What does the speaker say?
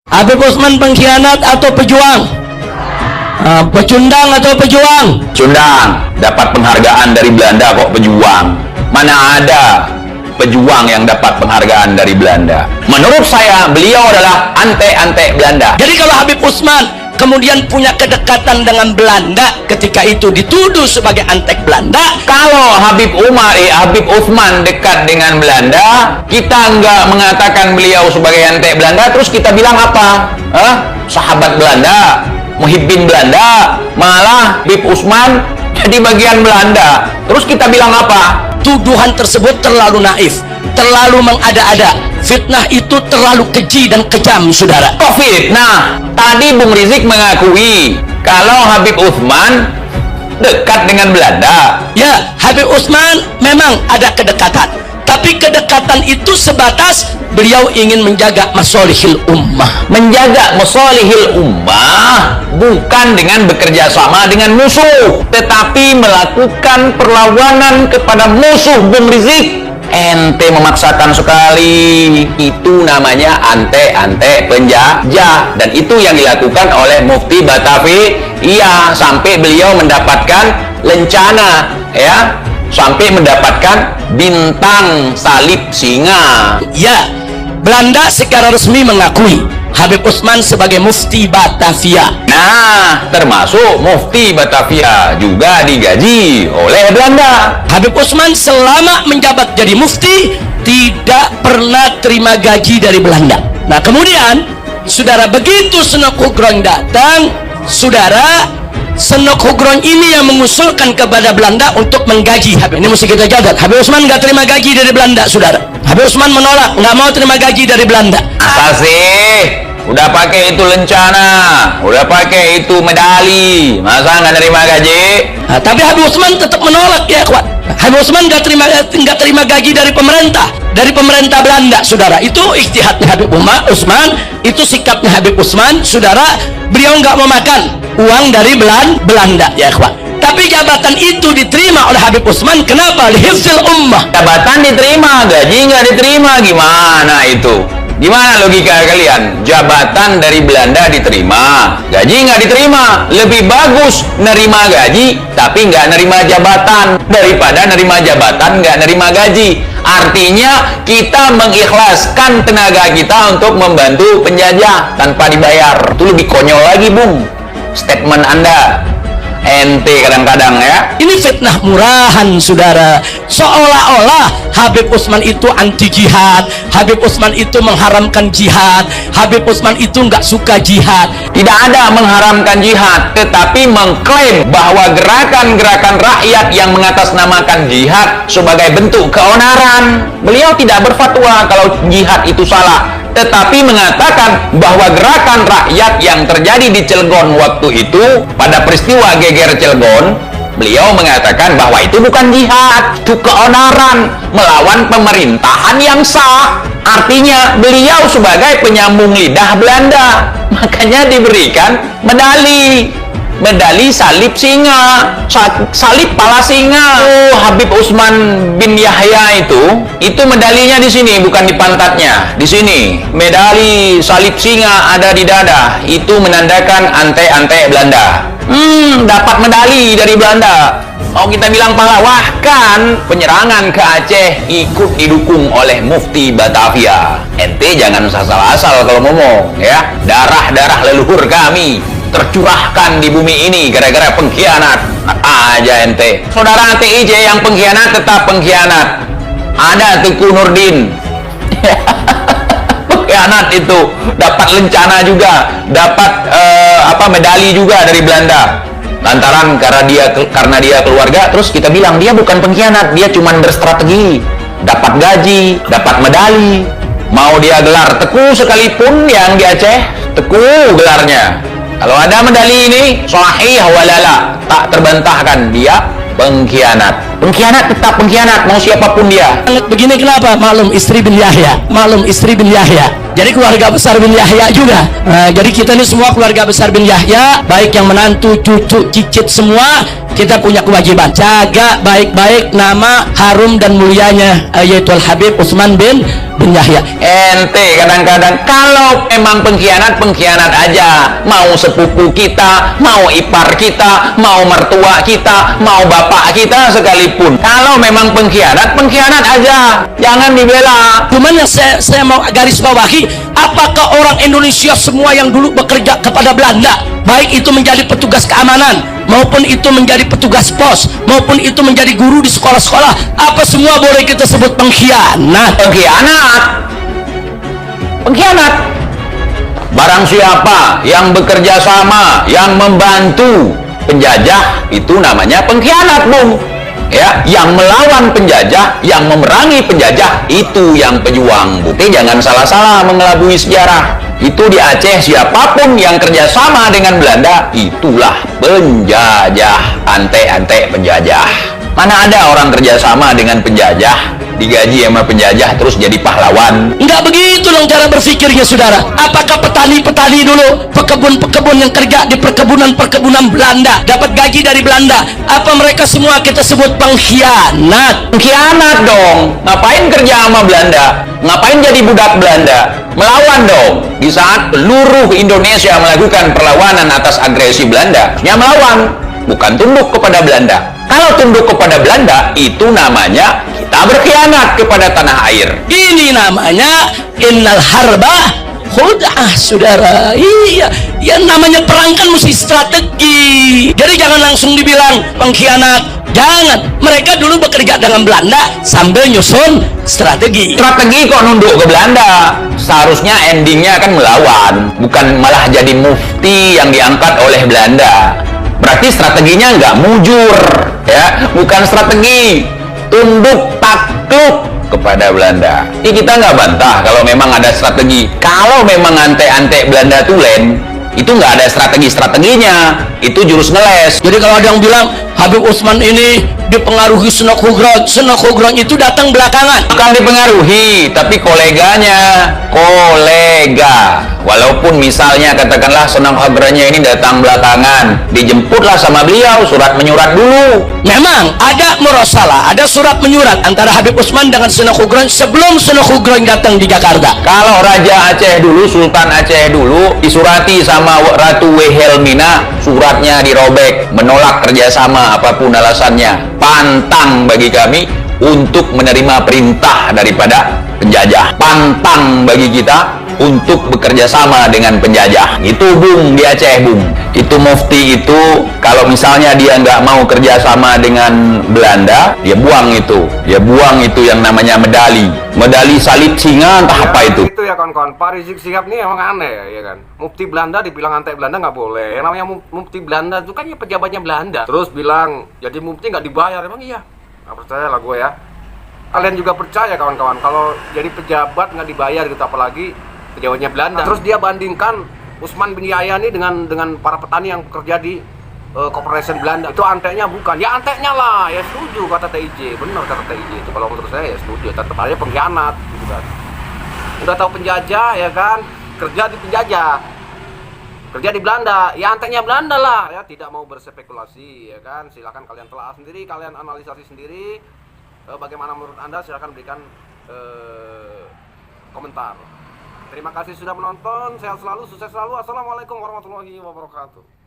Habib Utsman pengkhianat atau pejuang? Pecundang atau pejuang? Cundang. Dapat penghargaan dari Belanda kok pejuang. Mana ada pejuang yang dapat penghargaan dari Belanda. Menurut saya beliau adalah ante-ante Belanda. Jadi kalau Habib Utsman kemudian punya kedekatan dengan Belanda, ketika itu dituduh sebagai antek Belanda. Kalau Habib Utsman dekat dengan Belanda, kita nggak mengatakan beliau sebagai antek Belanda, terus kita bilang apa? Sahabat Belanda, muhibbin Belanda, malah Habib Utsman jadi bagian Belanda. Terus kita bilang apa? Tuduhan tersebut terlalu naif, terlalu mengada-ada. Fitnah itu terlalu keji dan kejam, saudara. Kok fitnah? Tadi Bung Rizik mengakui kalau Habib Utsman dekat dengan Belanda. Ya, Habib Utsman memang ada kedekatan, tapi kedekatan itu sebatas beliau ingin menjaga masolihil ummah. Menjaga masolihil ummah bukan dengan bekerja sama dengan musuh, tetapi melakukan perlawanan kepada musuh. Bung Rizik, ente memaksakan sekali. Itu namanya ante-ante penjajah, dan itu yang dilakukan oleh Mufti Batavia sampai beliau mendapatkan lencana, ya, sampai mendapatkan bintang salib singa. Ya, Belanda secara resmi mengakui Habib Utsman sebagai Mufti Batavia. Nah, termasuk Mufti Batavia juga digaji oleh Belanda. Habib Utsman selama menjabat jadi mufti tidak pernah terima gaji dari Belanda. Nah, kemudian saudara, begitu Senok Hugron datang, saudara, Senok Hugron ini yang mengusulkan kepada Belanda untuk menggaji Habib. Ini mesti kita catat. Habib Utsman nggak terima gaji dari Belanda, saudara. Habib Utsman menolak, nggak mau terima gaji dari Belanda. Masa sih? Udah pakai itu lencana, udah pakai itu medali, masa nggak terima gaji? Nah, tapi Habib Utsman tetap menolak, ya kawan. Habib Utsman nggak terima gaji dari pemerintah Belanda, saudara. Itu ijtihadnya Habib Utsman, itu sikapnya Habib Utsman, saudara. Beliau nggak mau makan uang dari Belanda, ya kawan. Tapi jabatan itu diterima oleh Habib Utsman. Kenapa? Lihifzil ummah. Jabatan diterima, gaji nggak diterima, gimana itu? Gimana logika kalian? Jabatan dari Belanda diterima, gaji nggak diterima. Lebih bagus nerima gaji tapi nggak nerima jabatan daripada nerima jabatan nggak nerima gaji. Artinya kita mengikhlaskan tenaga kita untuk membantu penjajah tanpa dibayar. Itu lebih konyol lagi, Bung, statement Anda. Ente kadang-kadang, ya. Ini fitnah murahan, saudara. Seolah-olah Habib Utsman itu anti jihad, Habib Utsman itu mengharamkan jihad, Habib Utsman itu nggak suka jihad. Tidak ada mengharamkan jihad, tetapi mengklaim bahwa gerakan-gerakan rakyat yang mengatasnamakan jihad sebagai bentuk keonaran. Beliau tidak berfatwa kalau jihad itu salah, tetapi mengatakan bahwa gerakan rakyat yang terjadi di Cilegon waktu itu, pada peristiwa geger Cilegon, beliau mengatakan bahwa itu bukan jihad, itu keonaran melawan pemerintahan yang sah. Artinya beliau sebagai penyambung lidah Belanda, makanya diberikan medali salib singa, salib pala singa. Habib Utsman bin Yahya itu medalinya di sini, bukan di pantatnya, di sini. Medali salib singa ada di dada, itu menandakan ante-ante Belanda. Dapat medali dari Belanda. Mau kita bilang pahlawan, kan penyerangan ke Aceh ikut didukung oleh Mufti Batavia. Ente jangan asal-asal kalau ngomong, ya. Darah-darah leluhur kami tercurahkan di bumi ini gara-gara pengkhianat. Aja ente. Saudara TIJ yang pengkhianat tetap pengkhianat. Ada Teguh Nurdin pengkhianat itu, dapat lencana juga, dapat medali juga dari Belanda. Lantaran karena dia keluarga, terus kita bilang dia bukan pengkhianat, dia cuma berstrategi, dapat gaji, dapat medali. Mau dia gelar Teguh sekalipun yang di Aceh, Teguh gelarnya. Kalau ada medali ini, sahih walala, tak terbantahkan, dia pengkhianat. Pengkhianat tetap pengkhianat, mau siapapun dia. Begini kenapa? Maklum istri bin Yahya, jadi keluarga besar bin Yahya juga. Jadi kita ini semua keluarga besar bin Yahya, baik yang menantu, cucu, cicit semua kita punya kewajiban jaga baik-baik nama harum dan mulianya yaitu Al Habib Utsman bin Yahya. Ente kadang-kadang kalau emang pengkhianat aja, mau sepupu kita, mau ipar kita, mau mertua kita, mau bapak kita sekalipun, kalau memang pengkhianat aja, jangan dibela. Cuman yang saya mau garis bawahi, apakah orang Indonesia semua yang dulu bekerja kepada Belanda, baik itu menjadi petugas keamanan maupun itu menjadi petugas pos maupun itu menjadi guru di sekolah-sekolah, apa semua boleh kita sebut pengkhianat? Pengkhianat. Barang siapa yang bekerja sama, yang membantu penjajah, itu namanya pengkhianat, Bung. Ya, yang melawan penjajah, yang memerangi penjajah, itu yang pejuang. Bukti jangan salah-salah mengelabui sejarah. Itu di Aceh, siapapun yang kerjasama dengan Belanda, itulah penjajah, ante-ante penjajah. Mana ada orang kerjasama dengan penjajah, digaji sama penjajah terus jadi pahlawan? Enggak begitu dong cara berpikirnya, saudara. Apakah petani-petani dulu, pekebun-pekebun yang kerja di perkebunan Belanda dapat gaji dari Belanda, apa mereka semua kita sebut pengkhianat? Pengkhianat dong. Ngapain kerja sama Belanda? Ngapain jadi budak Belanda? Melawan dong. Di saat seluruh Indonesia melakukan perlawanan atas agresi Belanda, ya melawan, bukan tunduk kepada Belanda. Kalau tunduk kepada Belanda, itu namanya kita berkhianat kepada tanah air. Ini namanya innal harba khud'ah, saudara. Iya, yang namanya perang kan mesti strategi. Jadi jangan langsung dibilang pengkhianat. Jangan. Mereka dulu bekerja dengan Belanda sambil nyusun strategi. Strategi kok nunduk ke Belanda? Seharusnya endingnya kan melawan, bukan malah jadi mufti yang diangkat oleh Belanda. Berarti strateginya nggak mujur, ya, bukan strategi tunduk takluk kepada Belanda. Ini kita nggak bantah kalau memang ada strategi. Kalau memang ante-ante Belanda tulen, itu nggak ada strategi-strateginya, itu jurus ngeles. Jadi kalau ada yang bilang Habib Utsman ini dipengaruhi Sunan Khudrad itu datang belakangan. Bukan dipengaruhi, tapi kolega. Walaupun misalnya katakanlah Sunan Khudradnya ini datang belakangan, dijemputlah sama beliau, surat menyurat dulu. Memang ada murasalah, ada surat menyurat antara Habib Utsman dengan Sunan Khudrad sebelum Sunan Khudrad datang di Jakarta. Kalau Raja Aceh dulu, Sultan Aceh dulu, disurati sama Ratu Wilhelmina, suratnya dirobek, menolak kerjasama apapun alasannya. Pantang bagi kami untuk menerima perintah daripada penjajah. Pantang bagi kita untuk bekerja sama dengan penjajah. Itu, Bung, di Aceh, Bung. Itu mufti itu, kalau misalnya dia nggak mau kerja sama dengan Belanda, dia buang itu. Dia buang itu yang namanya medali. Medali salib singa, entah apa itu. Itu ya kawan-kawan, Pak Rizik Syihab ini emang aneh ya kan. Mufti Belanda dibilang antek Belanda nggak boleh. Yang namanya mufti Belanda itu kan ya pejabatnya Belanda. Terus bilang jadi mufti nggak dibayar, emang iya? Nggak percaya lah gue ya. Kalian juga percaya kawan-kawan kalau jadi pejabat nggak dibayar gitu, apalagi pejabatnya Belanda. Terus dia bandingkan Utsman bin Yahya ini dengan para petani yang bekerja di Corporation Belanda. Itu anteknya bukan? Ya anteknya lah. Ya setuju kata TIJ. Benar kata TIJ itu. Kalau menurut saya ya setuju. Tetap aja pengkhianat gitu kan. Udah tahu penjajah ya kan, kerja di penjajah. Kerja di Belanda, ya anteknya Belanda lah. Ya tidak mau berspekulasi ya kan. Silakan kalian telah sendiri, kalian analisasi sendiri. Bagaimana menurut Anda? Silakan berikan komentar. Terima kasih sudah menonton. Sehat selalu, sukses selalu. Assalamualaikum warahmatullahi wabarakatuh.